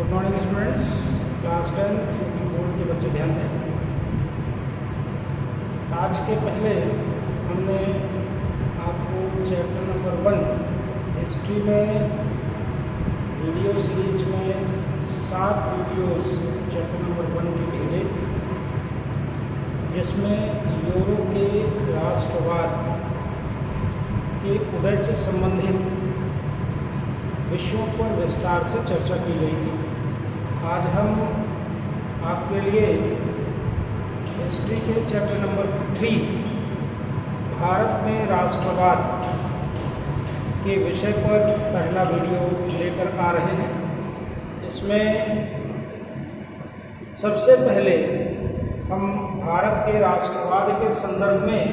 Good morning students, class 10th UP board के बच्चे ध्यान दें। आज के पहले हमने आपको चैप्टर नंबर 1 हिस्ट्री में वीडियो सीरीज में 7 वीडियोस चैप्टर नंबर 1 के भेजे, जिसमें यूरोप के राष्ट्रवाद के उदय से संबंधित विषयों पर विस्तार से चर्चा की गई थी। आज हम आपके लिए हिस्ट्री के चैप्टर नंबर 3 भारत में राष्ट्रवाद के विषय पर पहला वीडियो लेकर आ रहे हैं। इसमें सबसे पहले हम भारत के राष्ट्रवाद के संदर्भ में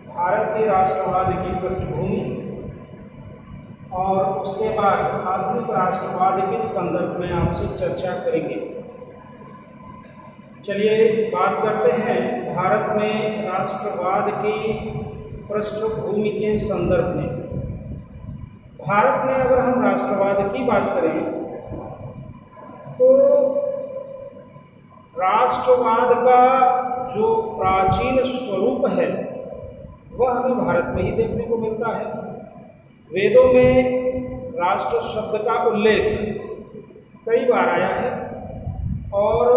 भारत के राष्ट्रवाद की पृष्ठभूमि और उसके बाद आधुनिक राष्ट्रवाद के संदर्भ में आपसे चर्चा करेंगे। चलिए बात करते हैं भारत में राष्ट्रवाद की पृष्ठभूमि के संदर्भ में। भारत में अगर हम राष्ट्रवाद की बात करें तो राष्ट्रवाद का जो प्राचीन स्वरूप है वह हमें भारत में ही देखने को मिलता है। वेदों में राष्ट्र शब्द का उल्लेख कई बार आया है और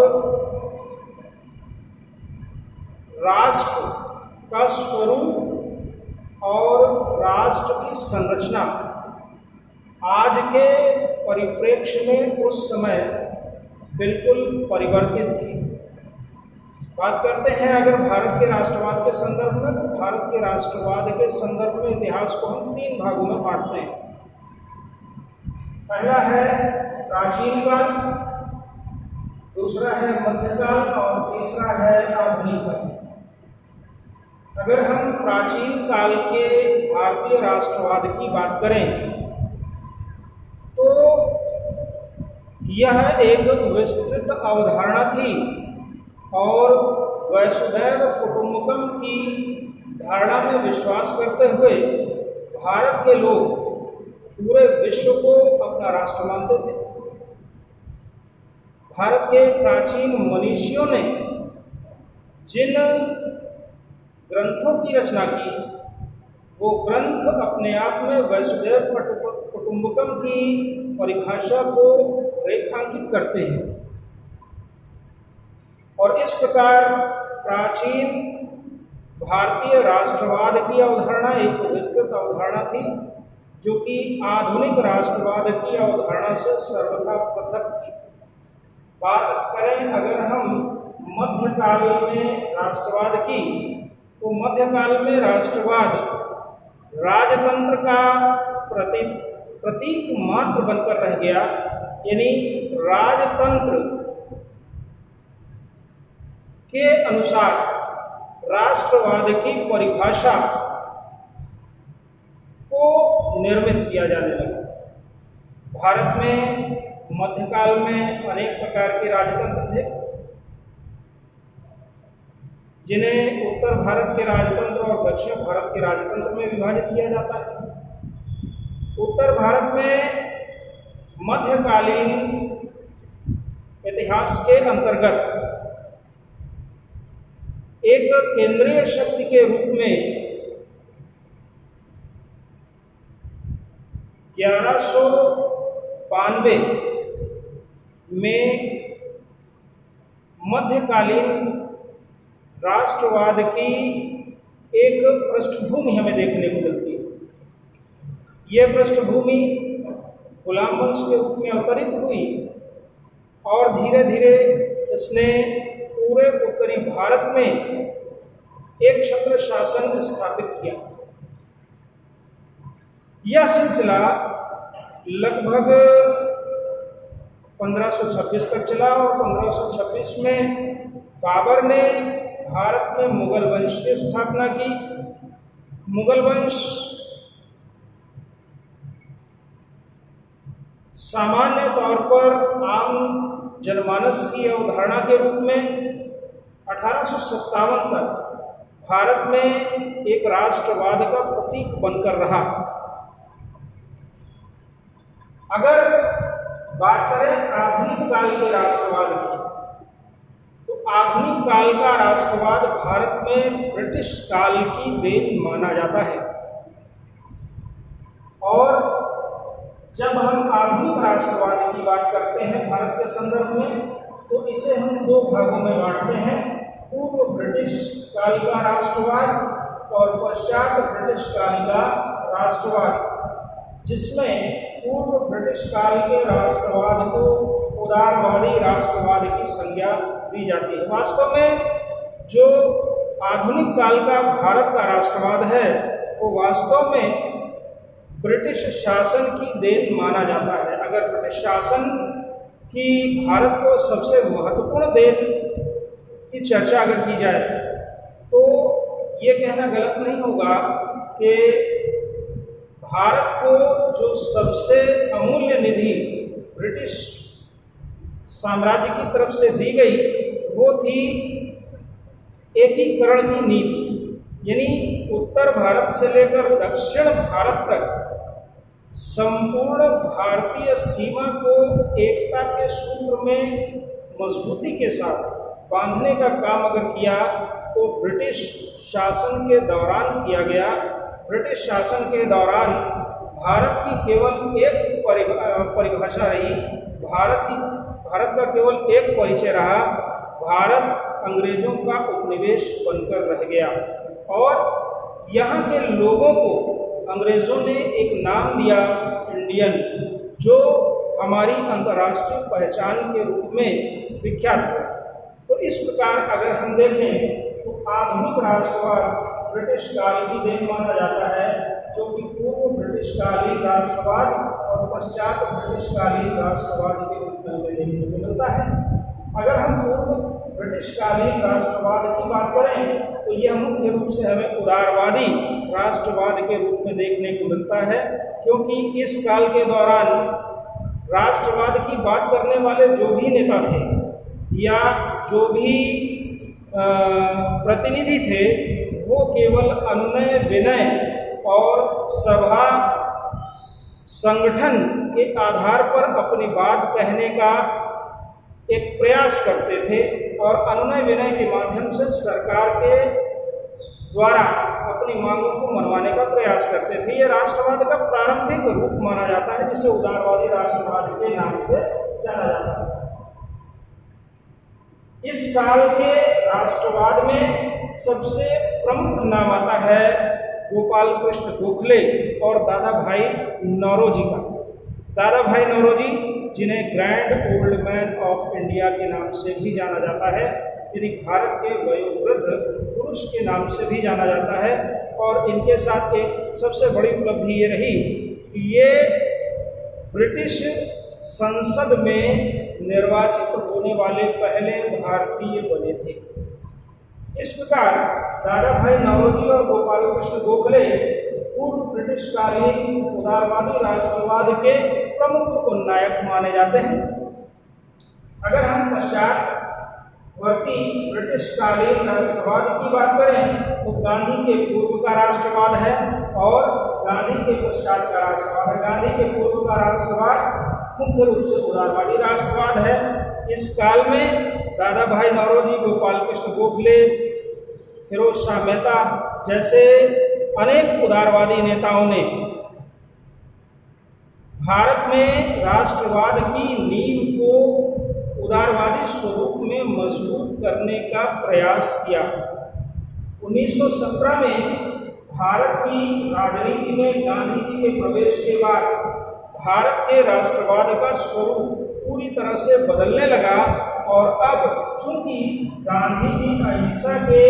राष्ट्र का स्वरूप और राष्ट्र की संरचना आज के परिप्रेक्ष्य में उस समय बिल्कुल परिवर्तित थी। बात करते हैं अगर भारत के राष्ट्रवाद के संदर्भ में, तो भारत के राष्ट्रवाद के संदर्भ में इतिहास को हम 3 भागों में बांटते हैं। पहला है प्राचीन काल, दूसरा है मध्यकाल और तीसरा है आधुनिक काल। अगर हम प्राचीन काल के भारतीय राष्ट्रवाद की बात करें तो यह एक विस्तृत अवधारणा थी और वसुधैव कुटुंबकम की धारणा में विश्वास करते हुए भारत के लोग पूरे विश्व को अपना राष्ट्र मानते थे। भारत के प्राचीन मनीषियों ने जिन ग्रंथों की रचना की वो ग्रंथ अपने आप में वसुधैव कुटुंबकम की परिभाषा को रेखांकित करते हैं और इस प्रकार प्राचीन भारतीय राष्ट्रवाद की अवधारणा एक विस्तृत अवधारणा थी जो कि आधुनिक राष्ट्रवाद की अवधारणा से सर्वथा पृथक थी। बात करें अगर हम मध्यकाल में राष्ट्रवाद की, तो मध्यकाल में राष्ट्रवाद राजतंत्र का प्रतीक मात्र बनकर रह गया, यानी राजतंत्र के अनुसार राष्ट्रवाद की परिभाषा को निर्मित किया जाने लगा। भारत में मध्यकाल में अनेक प्रकार के राजतंत्र थे, जिन्हें उत्तर भारत के राजतंत्र और दक्षिण भारत के राजतंत्र में विभाजित किया जाता है। उत्तर भारत में मध्यकालीन इतिहास के अंतर्गत एक केंद्रीय शक्ति के रूप में 1192 में मध्यकालीन राष्ट्रवाद की एक पृष्ठभूमि हमें देखने को मिलती है। यह पृष्ठभूमि गुलाम वंश के रूप में अवतरित हुई और धीरे धीरे इसने पूरे उत्तरी भारत में एक छत्र शासन स्थापित किया। यह सिलसिला लगभग 1526 तक चला और 1526 में बाबर ने भारत में मुगल वंश की स्थापना की। मुगल वंश सामान्य तौर पर आम जनमानस की अवधारणा के रूप में 1857 तक भारत में एक राष्ट्रवाद का प्रतीक बनकर रहा। अगर बात करें आधुनिक काल के राष्ट्रवाद की, तो आधुनिक काल का राष्ट्रवाद भारत में ब्रिटिश काल की देन माना जाता है। और जब हम आधुनिक राष्ट्रवाद की बात करते हैं भारत के संदर्भ में, तो इसे हम दो भागों में बांटते हैं, पूर्व ब्रिटिश काल का राष्ट्रवाद और पश्चात ब्रिटिश काल का राष्ट्रवाद, जिसमें पूर्व ब्रिटिश काल के राष्ट्रवाद को उदारवादी राष्ट्रवाद की संज्ञा दी जाती है। वास्तव में जो आधुनिक काल का भारत का राष्ट्रवाद है वो वास्तव में ब्रिटिश शासन की देन माना जाता है। अगर ब्रिटिश शासन की भारत को सबसे महत्वपूर्ण देन की चर्चा अगर की जाए तो ये कहना गलत नहीं होगा कि भारत को जो सबसे अमूल्य निधि ब्रिटिश साम्राज्य की तरफ से दी गई वो थी एकीकरण की नीति, यानी उत्तर भारत से लेकर दक्षिण भारत तक संपूर्ण भारतीय सीमा को एकता के सूत्र में मजबूती के साथ बांधने का काम अगर किया तो ब्रिटिश शासन के दौरान किया गया। ब्रिटिश शासन के दौरान भारत की केवल एक परिभाषा रही, भारत का केवल एक परिचय रहा, भारत अंग्रेजों का उपनिवेश बनकर रह गया। और यहाँ के लोगों को अंग्रेजों ने एक नाम दिया इंडियन, जो हमारी अंतर्राष्ट्रीय पहचान के रूप में विख्यात है। तो इस प्रकार अगर हम देखें तो आधुनिक राष्ट्रवाद ब्रिटिश काल की देन माना जाता है, जो कि पूर्व ब्रिटिश कालीन राष्ट्रवाद और पश्चात ब्रिटिश कालीन राष्ट्रवाद के रूप में हमें देखने को मिलता है। अगर हम पूर्व ब्रिटिश कालीन राष्ट्रवाद की बात करें तो यह मुख्य रूप से हमें उदारवादी राष्ट्रवाद के रूप में देखने को मिलता है, क्योंकि इस काल के दौरान राष्ट्रवाद की बात करने वाले जो भी नेता थे या जो भी प्रतिनिधि थे वो केवल अनुनय विनय और सभा संगठन के आधार पर अपनी बात कहने का एक प्रयास करते थे और अनुनय विनय के माध्यम से सरकार के द्वारा अपनी मांगों को मनवाने का प्रयास करते थे। ये राष्ट्रवाद का प्रारंभिक रूप माना जाता है, जिसे उदारवादी राष्ट्रवाद के नाम से जाना जाता है। इस काल के राष्ट्रवाद में सबसे प्रमुख नाम आता है गोपाल कृष्ण गोखले और दादा भाई नौरोजी का। दादा भाई नौरोजी, जिन्हें grand old man of India के नाम से भी जाना जाता है, यानी भारत के वयोवृद्ध पुरुष के नाम से भी जाना जाता है। और इनके साथ एक सबसे बड़ी उपलब्धि ये रही कि ये ब्रिटिश संसद में निर्वाचित होने वाले पहले भारतीय बने थे। इस प्रकार दादा भाई नौरोजी और गोपाल कृष्ण गोखले पूर्व ब्रिटिश कालीन उदारवादी राष्ट्रवाद के प्रमुख नायक माने जाते हैं। अगर हम पश्चातवर्ती ब्रिटिश कालीन राष्ट्रवाद की बात करें तो गांधी के पूर्व का राष्ट्रवाद है और गांधी के पश्चात का राष्ट्रवाद है। गांधी के पूर्व का राष्ट्रवाद मुख्य रूप से उदारवादी राष्ट्रवाद है। इस काल में दादा भाई नौरोजी, गोपाल कृष्ण गोखले, फिरोज शाह मेहता जैसे अनेक उदारवादी नेताओं ने भारत में राष्ट्रवाद की नींव को उदारवादी स्वरूप में मजबूत करने का प्रयास किया। 1917 में भारत की राजनीति में गांधी जी के प्रवेश के बाद भारत के राष्ट्रवाद का स्वरूप पूरी तरह से बदलने लगा और अब चूंकि गांधी जी अहिंसा के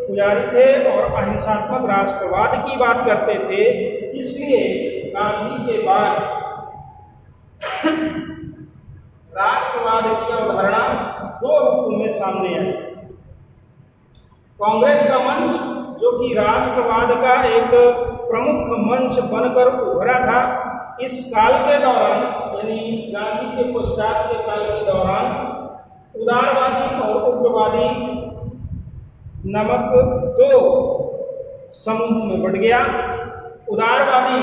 पुजारी थे और अहिंसात्मक राष्ट्रवाद की बात करते थे, इसलिए गांधी के बाद राष्ट्रवाद की अवधारणा दो रूपों में सामने आई। कांग्रेस का मंच, जो कि राष्ट्रवाद का एक प्रमुख मंच बनकर उभरा था, इस काल के दौरान यानी गांधी के पश्चात के काल के दौरान उदारवादी और उग्रवादी नामक दो समूह में बढ़ गया। उदारवादी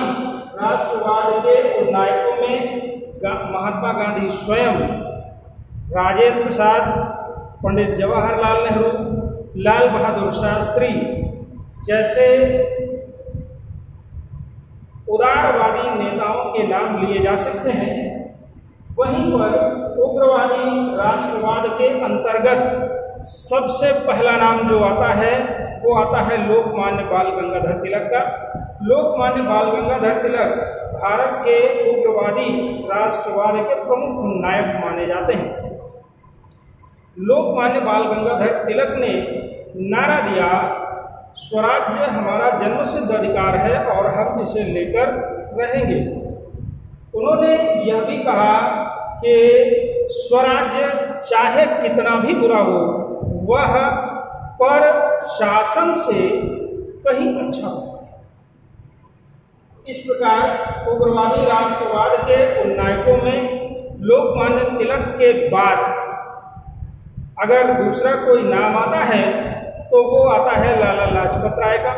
राष्ट्रवाद के नायकों में महात्मा गांधी स्वयं, राजेंद्र प्रसाद, पंडित जवाहरलाल नेहरू, लाल बहादुर शास्त्री जैसे उदारवादी नेताओं के नाम लिए जा सकते हैं। वहीं पर उग्रवादी राष्ट्रवाद के अंतर्गत सबसे पहला नाम जो आता है वो आता है लोकमान्य बाल गंगाधर तिलक का। लोकमान्य बाल गंगाधर तिलक भारत के उग्रवादी राष्ट्रवाद के प्रमुख नायक माने जाते हैं। लोकमान्य बाल गंगाधर तिलक ने नारा दिया, स्वराज्य हमारा जन्मसिद्ध अधिकार है और हम इसे लेकर रहेंगे। उन्होंने यह भी कहा कि स्वराज्य चाहे कितना भी बुरा हो, वह पर शासन से कहीं अच्छा होता है। इस प्रकार उग्रवादी राष्ट्रवाद के उन नायकों में लोकमान्य तिलक के बाद अगर दूसरा कोई नाम आता है तो वो आता है लाला लाजपत राय का।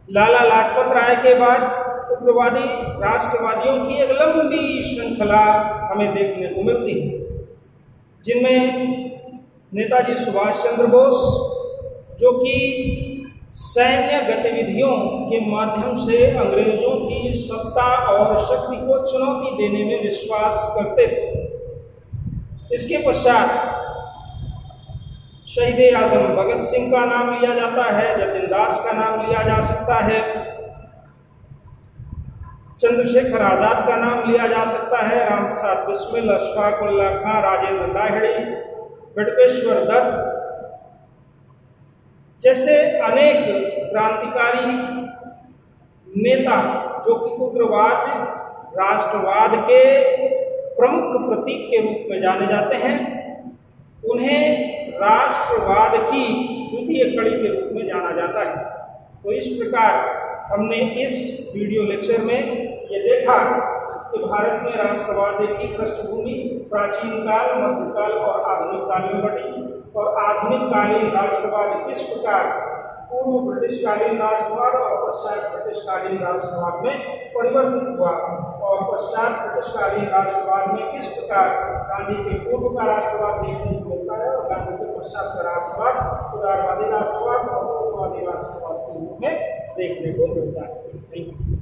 लाला लाजपत राय के बाद उग्रवादी राष्ट्रवादियों की एक लंबी श्रृंखला हमें देखने को मिलती है, जिनमें नेताजी सुभाष चंद्र बोस, जो कि सैन्य गतिविधियों के माध्यम से अंग्रेजों की सत्ता और शक्ति को चुनौती देने में विश्वास करते थे। इसके पश्चात शहीद आजम भगत सिंह का नाम लिया जाता है, जतिन दास का नाम लिया जा सकता है, चंद्रशेखर आजाद का नाम लिया जा सकता है, राम प्रसाद बिस्मिल, अशफाक उल्लाह खां, राजेंद्र लाहिड़ी, बटुकेश्वर दत्त जैसे अनेक क्रांतिकारी नेता जो कि उग्रवाद राष्ट्रवाद के प्रमुख प्रतीक के रूप में जाने जाते हैं, उन्हें राष्ट्रवाद की द्वितीय कड़ी के रूप में जाना जाता है। तो इस प्रकार हमने इस वीडियो लेक्चर में ये देखा कि भारत में राष्ट्रवाद की पृष्ठभूमि प्राचीन काल, मध्यकाल और आधुनिक काल में बटी, और आधुनिक कालीन राष्ट्रवाद किस प्रकार पूर्व ब्रिटिशकालीन राष्ट्रवाद और पश्चात ब्रिटिशकालीन राष्ट्रवाद में परिवर्तित हुआ, और पश्चात ब्रिटिशकालीन राष्ट्रवाद में किस प्रकार गांधी के पूर्व का राष्ट्रवाद देखने को मिलता है और गांधी के पश्चात का राष्ट्रवाद उदारवादी राष्ट्रवाद और उग्रवादी राष्ट्रवाद के रूप में देखने को मिलता है। Thank you.